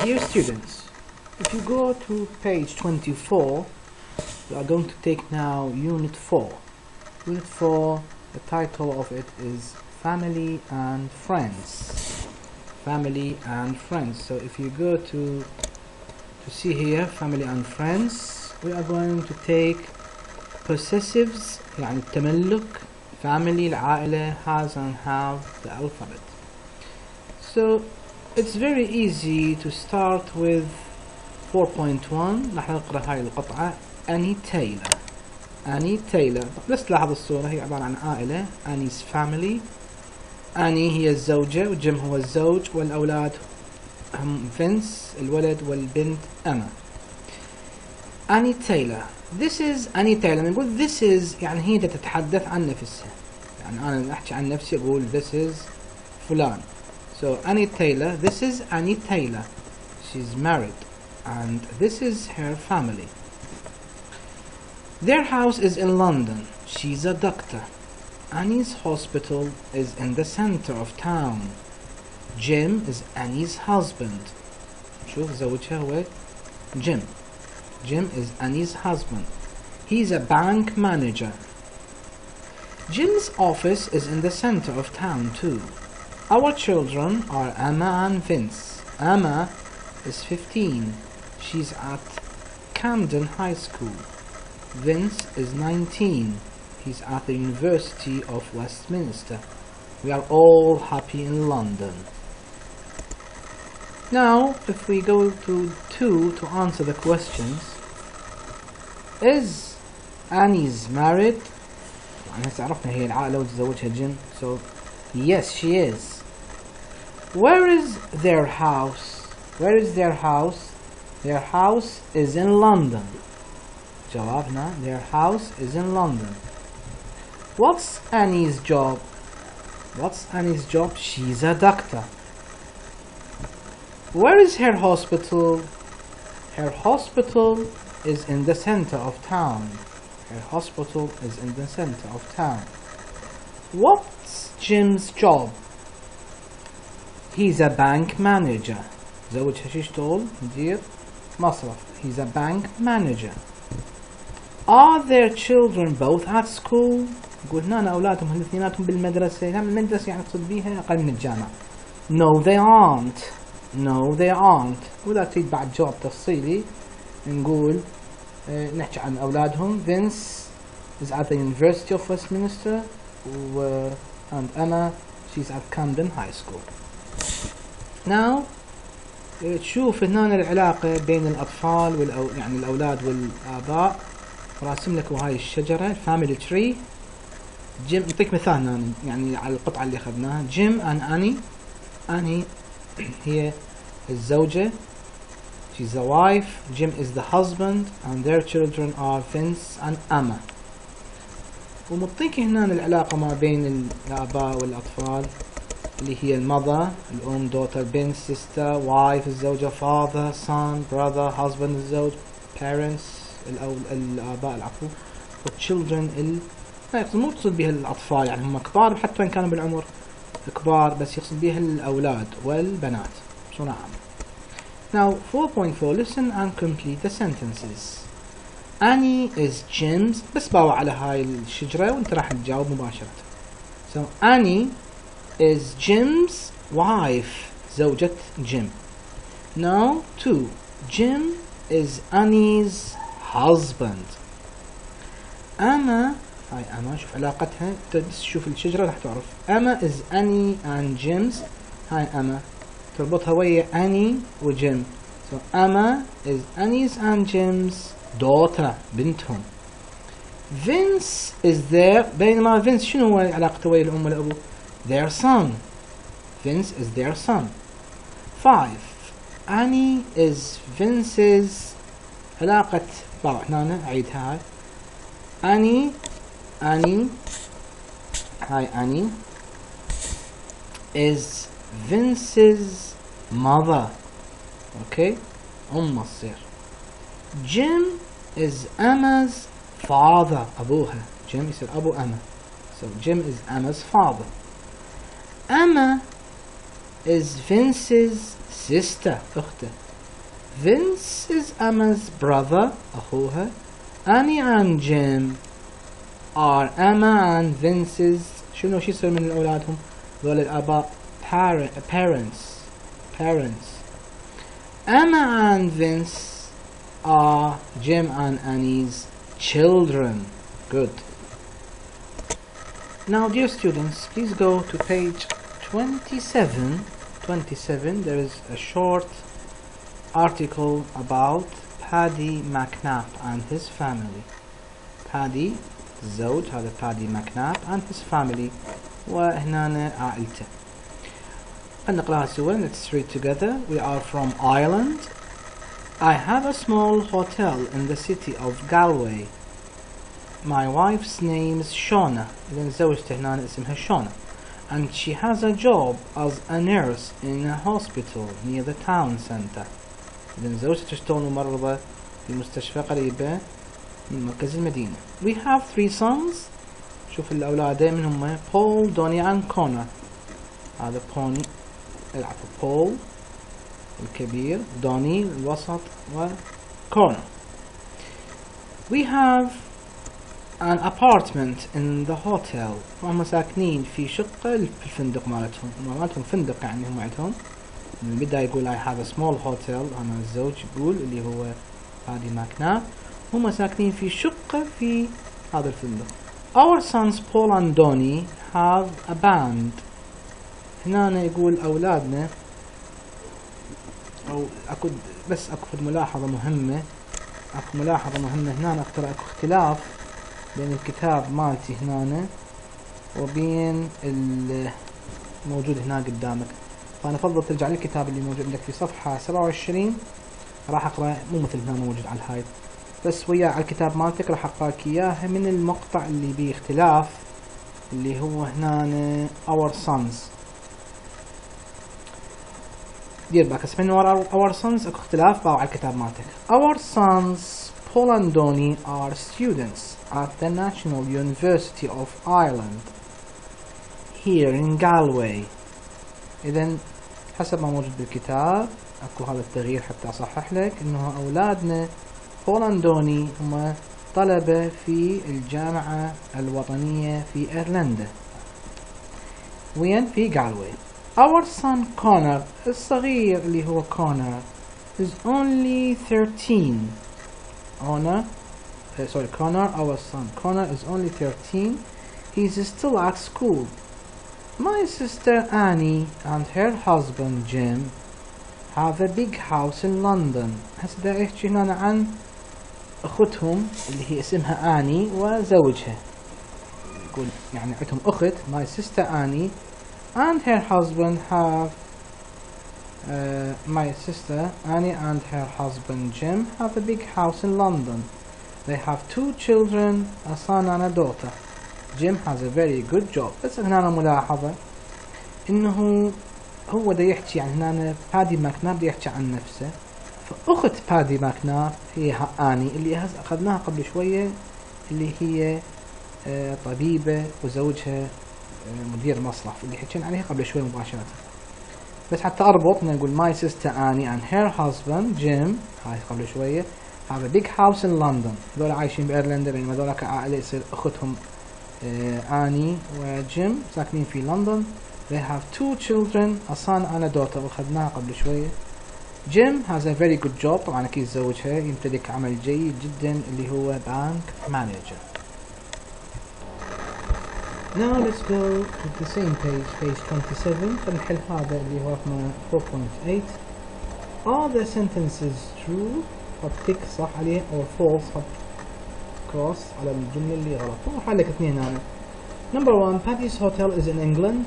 Dear students, if you go to page 24, we are going to take now Unit 4. Unit 4, the title of it is Family and Friends. Family and Friends. So if you go to see here, Family and Friends, we are going to take possessives, يعني التملك, family, العائلة, has and have, the alphabet. So it's very easy to start with 4.1. راح نقرأ هاي القطعة. Annie Taylor. Annie Taylor. بس تلاحظ الصورة هي عبارة عن عائلة. Annie's family. Annie هي الزوجة وجيم هو الزوج والأولاد هم فينس الولد والبنت أما. Annie Taylor. This is Annie Taylor. نقول this is يعني هي تتحدث عن نفسها. يعني أنا أحكي عن نفسي أقول this is فلان. So Annie Taylor, this is Annie Taylor. She's married and this is her family. Their house is in London. She's a doctor. Annie's hospital is in the center of town. Jim is Annie's husband. شوف زوجها هو Jim. Jim is Annie's husband. He's a bank manager. Jim's office is in the center of town too. Our children are Emma and Vince. Emma is 15. She's at Camden High School. Vince is 19. He's at the University of Westminster. We are all happy in London. Now, if we go to 2 to answer the questions. Is Annie's married? عرفنا هي العائلة وتزوجها جيم. So, yes, she is. Where is their house? Where is their house? Their house is in London. جوابنا, their house is in London. What's Annie's job? What's Annie's job? She's a doctor. Where is her hospital? Her hospital is in the center of town. Her hospital is in the center of town. What's Jim's job? He's a bank manager. زوجها شو يشتغل؟ مدير مصرف. He's a bank manager. Are their children both at school? قلنا أنا أولادهم هم الاثنيناتهم بالمدرسة. نعم المدرسة يعني أقصد بيها أقل من الجامعة. No they aren't. No they aren't. ولا تريد بعد جواب تفصيلي نقول نحكي عن أولادهم. Vince is at the University of Westminster and Emma she's at Camden High School. Now تشوف هنا العلاقة بين الأطفال يعني الأولاد والآباء. راسم لك وهاي الشجرة family tree. جيم نعطيك مثال هنا يعني على القطعة اللي أخذناها. Jim and Annie. Annie هي الزوجة. She's the wife. Jim is the husband and their children are Vince and Emma. ومعطيك هنا العلاقة ما بين الآباء والأطفال اللي هي المother الأم daughter بنت sister wife الزوجة father son brother husband الزوج parents الآباء العفو والchildren مو يقصد بها الأطفال يعني هم كبار حتى وإن كانوا بالعمر كبار بس يقصد بها الأولاد والبنات بصورة عامة. Now 4.4 listen and complete the sentences. Annie is Jim's. بس باوع على هاي الشجرة وانت راح تجاوب مباشرة. So Annie is Jim's wife. زوجة Jim. Now 2. Jim is Annie's husband. Emma هاي Emma شوف علاقتها بس شوف الشجرة راح تعرف. Emma is Annie and Jim's. هاي Emma تربطها ويا Annie وجيم. So Emma is Annie's and Jim's daughter بنتهم. Vince is their بينما Vince شنو هو علاقته ويا الأم والأبو؟ Their son. Vince is their son. 5. Annie is Vince's علاقة هنا أعيدها هاي. Annie هاي Annie is Vince's mother. Okay, تصير. Jim is Emma's father. أبوها. Jim يصير أبو Emma. So Jim is Emma's father. Emma is Vince's sister. أخته. Vince is Emma's brother. أخوها. Annie and Jim are Emma and Vince's شنو شو يصير من أولادهم؟ ذول الآباء parents. Emma and Vince are Jim and Annie's children. Good. Now, dear students, please go to page 27. There is a short article about Paddy McNabb and his family. Paddy الزوج هذا Paddy McNabb and his family وهنا عائلته. نقراها سوا. Let's read together. We are from Ireland. I have a small hotel in the city of Galway. My wife's name is Shauna. إذن زوجته هنا اسمها Shauna. And she has a job as a nurse in a hospital near the town centre. إذن زوجته تشتغل ممرضة في مستشفى قريبة من مركز المدينة. We have 3 sons. شوف الأولاد من هم Paul, Donny and Connor. هذا Paul الكبير, Donny الوسط وConnor. We have an apartment in the hotel. هم ساكنين في شقة في الفندق مالتهم فندق يعني هم عندهم. من البداية يقول I have a small hotel. أنا الزوج يقول اللي هو Paddy McNabb. هم ساكنين في شقة في هذا الفندق. Our sons Paul and Donny have a band. هنا يقول أولادنا أو أكو ملاحظة مهمة. هنا أكو اختلاف بين الكتاب مالتي هنا وبين الموجود هنا قدامك. فأنا أفضل ترجع للكتاب اللي موجود عندك في صفحة 27. راح أقرأ مو مثل هنا موجود على الهاي، بس ويا على الكتاب مالتك راح أقرأك إياها من المقطع اللي بيه اختلاف اللي هو هنا our sons. دير بالك اسمعني ورا our sons اكو اختلاف باو على الكتاب مالتك. Our sons Paul and Donny are students at the National University of Ireland here in Galway. إذن حسب ما موجود بالكتاب اكو هذا التغيير حتى اصحح لك انه اولادنا Paul and Donny هم طلبة في الجامعة الوطنية في ايرلندا. وين؟ في Galway. Our son Connor الصغير اللي هو Connor is only 13. Connor, our son Connor is only 13. He's still at school. My sister Annie and her husband Jim have a big house in London. هسه دا يحكي هنا عن أختهم اللي هي اسمها آني وزوجها. يقول يعني عندهم أخت my sister Annie and her husband have my sister Annie and her husband Jim have a big house in London. They have 2 children, a son and a daughter. Jim has a very good job. بس هنا ملاحظة إنه هو دا يحكي يعني هنا بادي ماكناب دا يحكي عن نفسه. فأخت بادي ماكناب هي آني اللي أخذناها قبل شوية اللي هي طبيبة وزوجها مدير مصرف اللي حكينا عليها قبل شوي مباشرة. بس حتى أربط نقول my sister Annie and her husband Jim هاي قبل شوية have a big house in London. هذول عايشين بإيرلندا بينما هذول كعائلة يصير أختهم آني وجيم ساكنين في لندن. They have 2 children, a son and a daughter. وأخذناها قبل شوية. Jim has a very good job. طبعا أكيد زوجها يمتلك عمل جيد جدا اللي هو bank manager. Now let's go to the same page 27. فنحل هذا اللي هو رقم 4.8. Are the sentences true؟ حط tick صح عليه or false حط cross على الجملة اللي غلط. وحل لك 2 هنا. Number 1 Paddy's hotel is in England.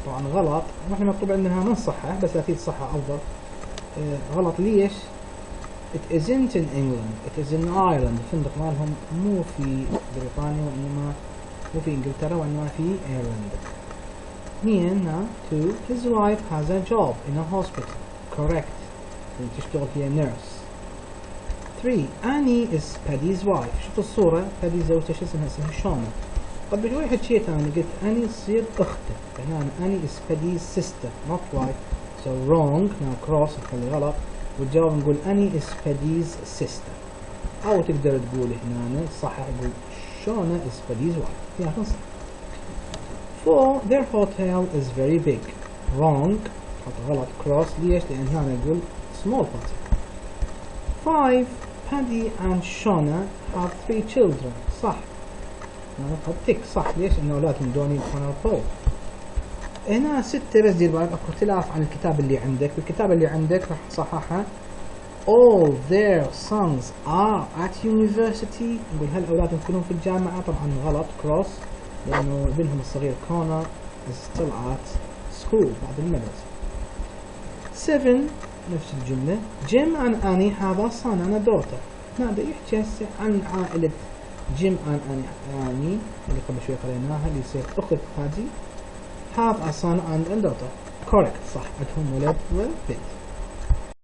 طبعا غلط. نحن مكتوب عندنا ما نصحح بس أكيد صحة أفضل. غلط ليش؟ It isn't in England. It is in Ireland. الفندق مالهم مو في بريطانيا وإنما مو في إنجلترا وإنما في إيرلندا. 2 His wife has a job in a hospital. Correct. تشتغل فيها nurse. 3 Annie is Paddy's wife. شوف الصورة Paddy زوجته شو اسمها شونا. قبل شوي حكيت أنا قلت أني تصير أخته. هنا أني is Paddy's sister not wife. So wrong. now cross نخلي غلط. والجواب نقول Annie is Paddy's sister. أو تقدر تقول هنا صح أقول شونا is Paddy's wife. يا صح. 4 their hotel is very big. wrong. حط غلط cross ليش؟ لأن هنا نقول small hotel. 5 Paddy and Shona have 3 children. صح. نحط تك صح ليش؟ لأن أولادهم دوني كانوا فوق. هنا 6 بس دير بالك اكو اختلاف عن الكتاب اللي عندك، بالكتاب اللي عندك راح تصححها all their sons are at university. نقول هل أولادهم كلهم في الجامعة؟ طبعا غلط cross لأنه ابنهم الصغير كونر is still at school بعد المدرسة. 7 نفس الجملة Jim and Annie have a son and a daughter. هنا بده يحكي هسه عن عائلة جيم and Annie اللي قبل شوي قريناها اللي يصير أخت هذه have a son and a daughter. correct صح عندهم ولد وبنت.